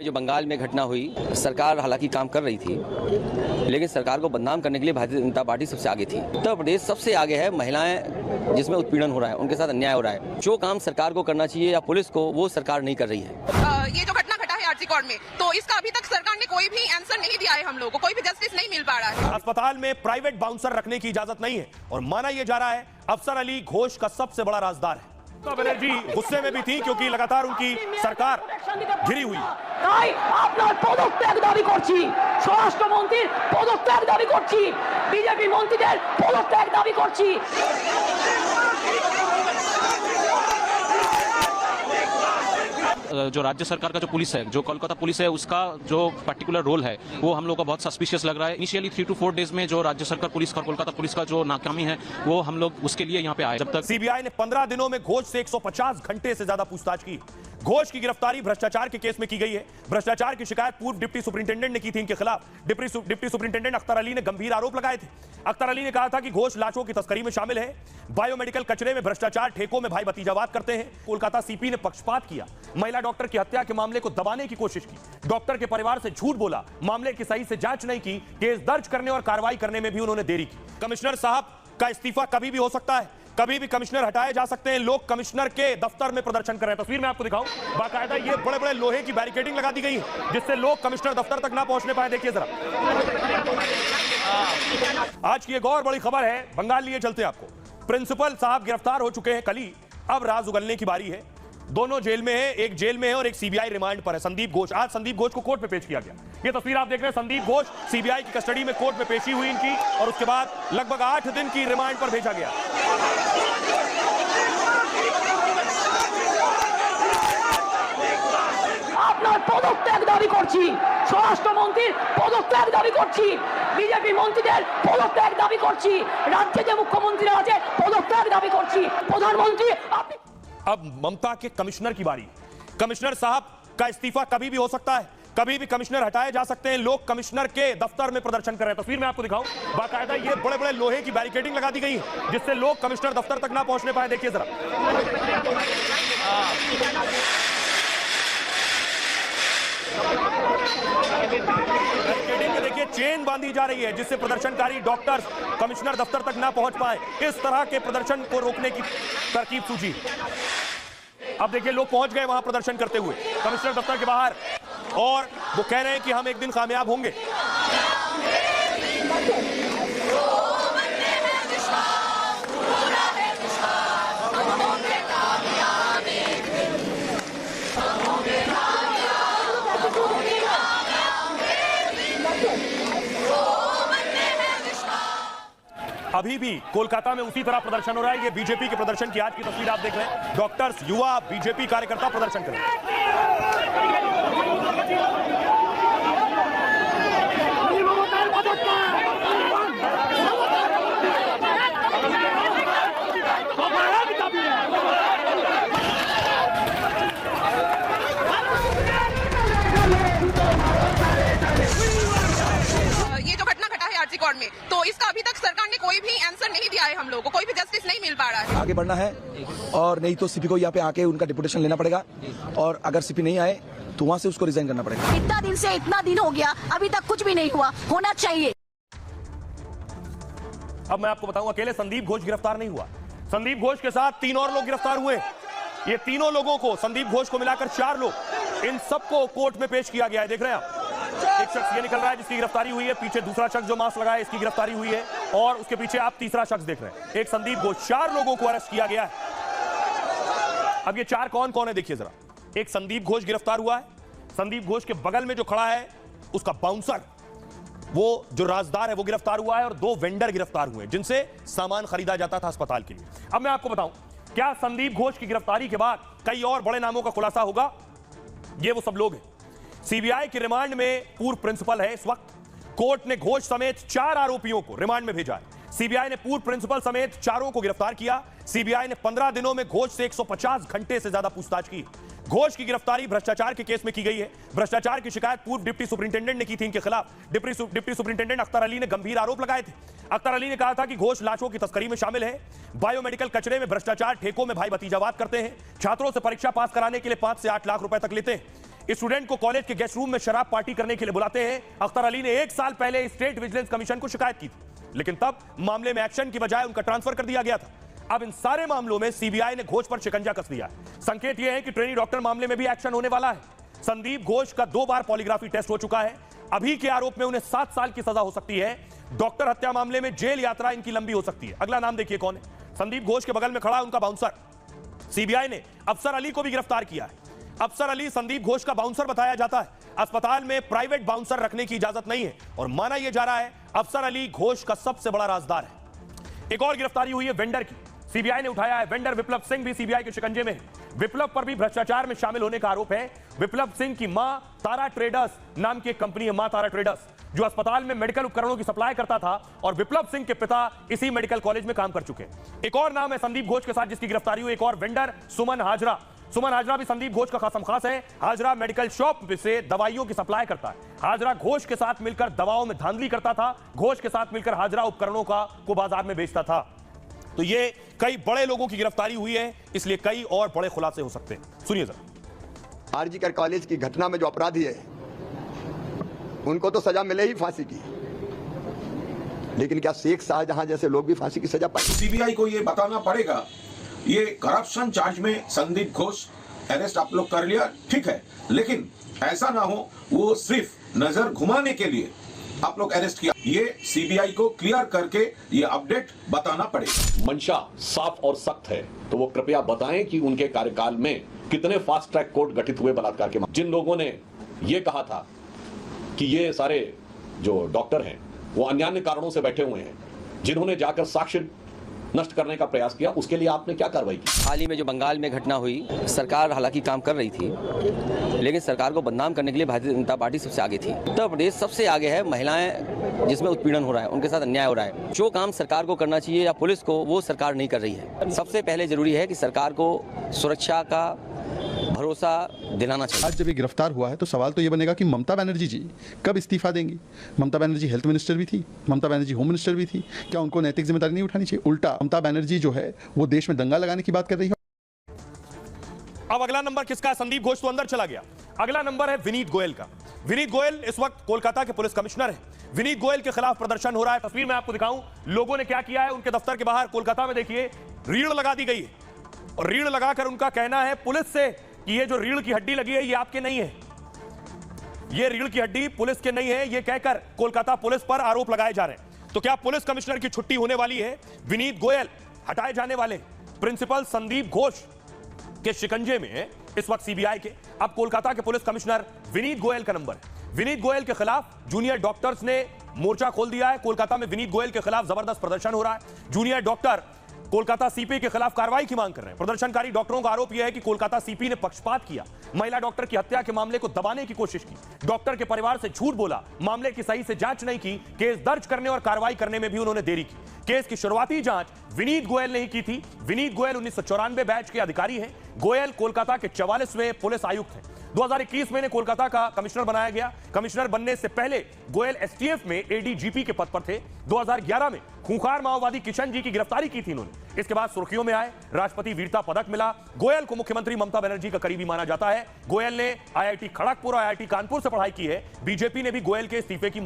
जो बंगाल में घटना हुई, सरकार हालांकि काम कर रही थी, लेकिन सरकार को बदनाम करने के लिए भारतीय जनता पार्टी सबसे आगे थी। उत्तर प्रदेश सबसे आगे है, महिलाएं जिसमें उत्पीड़न हो रहा है, उनके साथ अन्याय हो रहा है। जो काम सरकार को करना चाहिए या पुलिस को, वो सरकार नहीं कर रही है। ये जो घटना घटा है आरजी कोर्ट में, तो इसका अभी तक सरकार ने कोई भी आंसर नहीं दिया है। हम लोगों को कोई भी जस्टिस नहीं मिल पा रहा है। अस्पताल में प्राइवेट बाउंसर रखने की इजाजत नहीं है और माना यह जा रहा है अफसर अली घोष का सबसे बड़ा राजदार है। ममता बनर्जी गुस्से में भी थी क्योंकि लगातार उनकी सरकार घिरी हुई है। তাই আপনার পদত্যাগ দাবি করছি, স্বরাষ্ট্রমন্ত্রীর পদত্যাগ দাবি করছি, বিজেপি মন্ত্রীদের পদত্যাগ দাবি করছি। जो राज्य सरकार का जो पुलिस है, जो कोलकाता पुलिस है, उसका जो पर्टिकुलर रोल है वो हम लोग को बहुत सस्पिशियस लग रहा है। इनिशियली 3 to 4 डेज में जो राज्य सरकार पुलिस और कोलकाता पुलिस का जो नाकामी है वो हम लोग उसके लिए यहाँ पे आए। जब तक सीबीआई ने 15 दिनों में घोष से 150 घंटे से ज्यादा पूछताछ की। घोष की गिरफ्तारी भ्रष्टाचार के केस में की गई है। भ्रष्टाचार की शिकायत पूर्व डिप्टी सुपरिंटेंडेंट ने की थी इनके खिलाफ। डिप्टी सुपरिंटेंडेंट अख्तर अली ने गंभीर आरोप लगाए थे। अख्तर अली ने कहा था कि घोष लाशों की तस्करी में शामिल है, बायोमेडिकल कचरे में भ्रष्टाचार, ठेकों में भाई भतीजावाद करते हैं। कोलकाता सीपी ने पक्षपात किया, महिला डॉक्टर की हत्या के मामले को दबाने की कोशिश की, डॉक्टर के परिवार से झूठ बोला, मामले की सही से जांच नहीं की, केस दर्ज करने और कार्रवाई करने में भी उन्होंने देरी की। कमिश्नर साहब का इस्तीफा कभी भी हो सकता है, कभी भी कमिश्नर हटाए जा सकते हैं। लोग कमिश्नर के दफ्तर में प्रदर्शन कर रहे हैं। तस्वीर में आपको दिखाऊं, बाकायदा ये बड़े बड़े लोहे की बैरिकेडिंग लगा दी गई है जिससे लोग कमिश्नर दफ्तर तक ना पहुंचने पाए। देखिए जरा, आज की एक और बड़ी खबर है, बंगाल लिए चलते हैं आपको। प्रिंसिपल साहब गिरफ्तार हो चुके हैं कल ही, अब राज उगलने की बारी है। दोनों जेल में है, एक जेल में है और एक सीबीआई रिमांड पर है। संदीप घोष, आज संदीप घोष को कोर्ट में पेश किया गया। ये तस्वीर आप देख रहे हैं, संदीप घोष सीबीआई की कस्टडी में कोर्ट में पेशी हुई इनकी और उसके बाद लगभग 8 दिन की रिमांड पर भेजा गया। আপনার পদত্যাগ দাবি করছি, স্বরাষ্ট্রমন্ত্রীর পদত্যাগ দাবি করছি, বিজেপি মন্ত্রীদের পদত্যাগ দাবি করছি, রাজ্যে যে মুখ্যমন্ত্রীরা আছে পদত্যাগ দাবি করছি। প্রধানমন্ত্রী আপনি अब ममता के कमिश्नर की बारी। कमिश्नर साहब का इस्तीफा कभी भी हो सकता है, कभी भी कमिश्नर हटाए जा सकते हैं। लोग कमिश्नर के दफ्तर में प्रदर्शन कर रहे हैं। तस्वीर में आपको दिखाऊं, बाकायदा ये बड़े बड़े लोहे की बैरिकेडिंग लगा दी गई है जिससे लोग कमिश्नर दफ्तर तक ना पहुंचने पाए। देखिए जरा, बैरिकेडिंग में देखिए चेन बांधी जा रही है जिससे प्रदर्शनकारी डॉक्टर्स कमिश्नर दफ्तर तक ना पहुंच पाए। इस तरह के प्रदर्शन को रोकने की तरकीब सूझी। अब देखिए लोग पहुंच गए वहां प्रदर्शन करते हुए कमिश्नर दफ्तर के बाहर और वो कह रहे हैं कि हम एक दिन कामयाब होंगे। अभी भी कोलकाता में उसी तरह प्रदर्शन हो रहा है। ये बीजेपी के प्रदर्शन की आज की तस्वीर आप देख रहे हैं। डॉक्टर्स, युवा, बीजेपी कार्यकर्ता प्रदर्शन कर रहे हैं। ये जो घटना घटा है आरजी कोर्ट में, तो इसका अभी तक सरकार ने कोई भी आंसर नहीं दिया है। हम लोगों को कोई भी जस्टिस नहीं मिल पा रहा है। आगे बढ़ना है और नहीं तो सीपी को यहाँ पे आके उनका डिपुटेशन लेना पड़ेगा और अगर सीपी नहीं आए तो वहाँ से उसको रिजाइन करना पड़ेगा। इतना दिन हो गया, अभी तक कुछ भी नहीं हुआ, होना चाहिए। अब मैं आपको बताऊं, अकेले संदीप घोष गिरफ्तार नहीं हुआ। संदीप घोष के साथ 3 और लोग गिरफ्तार हुए। ये तीनों लोगों को, संदीप घोष को मिलाकर 4 लोग, इन सबको कोर्ट में पेश किया गया है। देख रहे हैं आप, एक शख्स ये निकल रहा है जिसकी गिरफ्तारी हुई है, पीछे दूसरा शख्स जो मास्क लगाया इसकी गिरफ्तारी हुई है और उसके पीछे आप तीसरा शख्स देख रहे हैं, एक संदीप घोष। 4 लोगों को अरेस्ट किया गया है। अब ये 4 कौन कौन है देखिए जरा। एक संदीप घोष गिरफ्तार हुआ है। संदीप घोष के बगल में जो खड़ा है उसका बाउंसर, वो जो राजदार है, वो गिरफ्तार हुआ है और 2 वेंडर गिरफ्तार हुए जिनसे सामान खरीदा जाता था अस्पताल के लिए। अब मैं आपको बताऊं, क्या संदीप घोष की गिरफ्तारी के बाद कई और बड़े नामों का खुलासा होगा? ये वो सब लोग हैं। सीबीआई की रिमांड में पूर्व प्रिंसिपल है इस वक्त। कोर्ट ने घोष समेत 4 आरोपियों को रिमांड में भेजा है। सीबीआई ने पूर्व प्रिंसिपल समेत 4 को गिरफ्तार किया। सीबीआई ने 15 दिनों में घोष से 150 घंटे से ज्यादा पूछताछ की। घोष की गिरफ्तारी भ्रष्टाचार के केस में की गई है। भ्रष्टाचार की शिकायत पूर्व डिप्टी सुपरिंटेंडेंट ने की थी इनके खिलाफ। डिप्टी सुपरिंटेंडेंट अख्तर अली ने गंभीर आरोप लगाए थे। अख्तर अली ने कहा था कि घोष लाशों की तस्करी में शामिल है, बायोमेडिकल कचरे में भ्रष्टाचार, ठेकों में भाई भतीजावाद करते हैं, छात्रों से परीक्षा पास कराने के लिए 5 से 8 लाख रुपए तक लेते हैं। स्टूडेंट को कॉलेज के गेस्ट रूम में शराब पार्टी करने के लिए बुलाते हैं। अख्तर अली ने 1 साल पहले स्टेट विजिलेंस कमीशन को शिकायत की थी, लेकिन तब मामले में एक्शन की बजाय उनका ट्रांसफर कर दिया गया था। अब इन सारे मामलों में सीबीआई ने घोष पर शिकंजा कस दिया है। संकेत यह है कि ट्रेनी डॉक्टर मामले में भी एक्शन होने वाला है। संदीप घोष का 2 बार पॉलीग्राफी टेस्ट हो चुका है। अभी के आरोप में उन्हें 7 साल की सजा हो सकती है। डॉक्टर हत्या मामले में जेल यात्रा इनकी लंबी हो सकती है। अगला नाम देखिए कौन है। संदीप घोष के बगल में खड़ा उनका बाउंसर। सीबीआई ने अफसर अली को भी गिरफ्तार किया है। अफसर अली संदीप घोष का बाउंसर बताया जाता है। अस्पताल में प्राइवेट बाउंसर रखने की इजाजत नहीं है और माना यह जा रहा है अफसर अली घोष का सबसे बड़ा राजदार है। एक और गिरफ्तारी हुई है वेंडर की। सीबीआई ने उठाया है वेंडर विप्लव सिंह भी सीबीआई के शिकंजे में है। विप्लव पर भी भ्रष्टाचार में शामिल होने का आरोप है। विप्लव सिंह की मां तारा ट्रेडर्स नाम की एक कंपनी है, मां तारा ट्रेडर्स, जो अस्पताल में मेडिकल उपकरणों की सप्लाई करता था और विप्लव सिंह के पिता इसी मेडिकल कॉलेज में काम कर चुके हैं। एक और नाम है संदीप घोष के साथ जिसकी गिरफ्तारी हुई, एक और वेंडर सुमन हाजरा। सुमन हाजरा भी संदीप घोष का खासम खास है। हाजरा मेडिकल शॉप से दवाइयों की सप्लाई करता है। हाजरा घोष के साथ मिलकर दवाओं में धांधली करता था। घोष के साथ मिलकर हाजरा उपकरणों को बाजार में बेचता था। तो ये कई बड़े लोगों की गिरफ्तारी हुई है, इसलिए कई और बड़े खुलासे हो सकते हैं। सुनिए जरा। आरजीकर कॉलेज की घटना में जो अपराधी है उनको तो सजा मिले ही फांसी की, लेकिन क्या शेख शाहजहां जैसे लोग भी फांसी की सजा पाए? सीबीआई को ये बताना पड़ेगा। ये करप्शन चार्ज में संदीप घोष अरेस्ट आप लोग कर लिया, ठीक है, लेकिन ऐसा ना हो वो सिर्फ नजर घुमाने के लिए आप लोग अरेस्ट किया। ये सीबीआई को क्लियर करके ये अपडेट बताना पड़ेगा। मंशा साफ और सख्त है तो वो कृपया बताएं कि उनके कार्यकाल में कितने फास्ट ट्रैक कोर्ट गठित हुए बलात्कार के। जिन लोगों ने ये कहा था कि ये सारे जो डॉक्टर हैं वो अन्यान्य कारणों से बैठे हुए हैं, जिन्होंने जाकर साक्ष्य नष्ट करने का प्रयास किया, उसके लिए आपने क्या कार्रवाई की? हाल ही में जो बंगाल में घटना हुई, सरकार हालांकि काम कर रही थी, लेकिन सरकार को बदनाम करने के लिए भारतीय जनता पार्टी सबसे आगे थी। उत्तर प्रदेश सबसे आगे है। महिलाएं जिसमें उत्पीड़न हो रहा है, उनके साथ अन्याय हो रहा है, जो काम सरकार को करना चाहिए या पुलिस को, वो सरकार नहीं कर रही है। सबसे पहले जरूरी है कि सरकार को सुरक्षा का भरोसा दिलाना चाहिए। आज जब ये गिरफ्तार हुआ है तो सवाल तो ये बनेगा कि ममता बनर्जी जी कब इस्तीफा देंगी? ममता बनर्जी हेल्थ मिनिस्टर भी थी, ममता बनर्जी होम मिनिस्टर भी थी, क्या उनको नैतिक जिम्मेदारी नहीं उठानी चाहिए? उल्टा ममता बनर्जी जो है वो देश में दंगा लगाने की बात कर रही है। अब अगला नंबर किसका है? संदीप घोष तो अंदर चला गया। अगला नंबर है विनीत गोयल का। विनीत गोयल इस वक्त कोलकाता के पुलिस कमिश्नर है। विनीत गोयल के खिलाफ प्रदर्शन हो रहा है। तस्वीर में आपको दिखाऊं लोगों ने क्या किया है। उनके दफ्तर के बाहर कोलकाता में देखिए रीढ़ लगा दी गई है और रीढ़ लगाकर उनका कहना है पुलिस से कि ये जो रीढ़ की हड्डी लगी है ये आपके नहीं है, ये रीढ़ की हड्डी पुलिस के नहीं है, ये कहकर कोलकाता पुलिस पर आरोप लगाए जा रहे हैं। तो क्या पुलिस कमिश्नर की छुट्टी होने वाली है? विनीत गोयल हटाए जाने वाले प्रिंसिपल संदीप घोष के शिकंजे में इस वक्त सीबीआई के। अब कोलकाता के पुलिस कमिश्नर विनीत गोयल का नंबर है। विनीत गोयल के खिलाफ जूनियर डॉक्टर्स ने मोर्चा खोल दिया है। कोलकाता में विनीत गोयल के खिलाफ जबरदस्त प्रदर्शन हो रहा है। जूनियर डॉक्टर कोलकाता सीपी के खिलाफ कार्रवाई की मांग कर रहे हैं। प्रदर्शनकारी डॉक्टरों का आरोप यह है कि कोलकाता सीपी ने पक्षपात किया, महिला डॉक्टर की हत्या के मामले को दबाने की कोशिश की, डॉक्टर के परिवार से झूठ बोला, मामले की सही से जांच नहीं की, केस दर्ज करने और कार्रवाई करने में भी उन्होंने देरी की। केस की शुरुआती जांच विनीत गोयल ने ही की थी। विनीत गोयल 1994 बैच के अधिकारी हैं। गोयल कोलकाता के 44वें पुलिस आयुक्त हैं। 2021 में इन्हें कोलकाता का कमिश्नर बनाया गया। कमिश्नर बनने से पहले गोयल एसटीएफ में एडीजीपी के पद पर थे। 2011 में खूंखार माओवादी किशन जी की गिरफ्तारी की थी इन्होंने। इसके बाद सुर्खियों में आए, राष्ट्रपति वीरता पदक मिला। गोयल को मुख्यमंत्री ममता बनर्जी का करीबी माना जाता है। गोयल ने आईआईटी खड़गपुर और आईआईटी कानपुर से पढ़ाई की है। बीजेपी ने भी गोयल के इस्तीफे की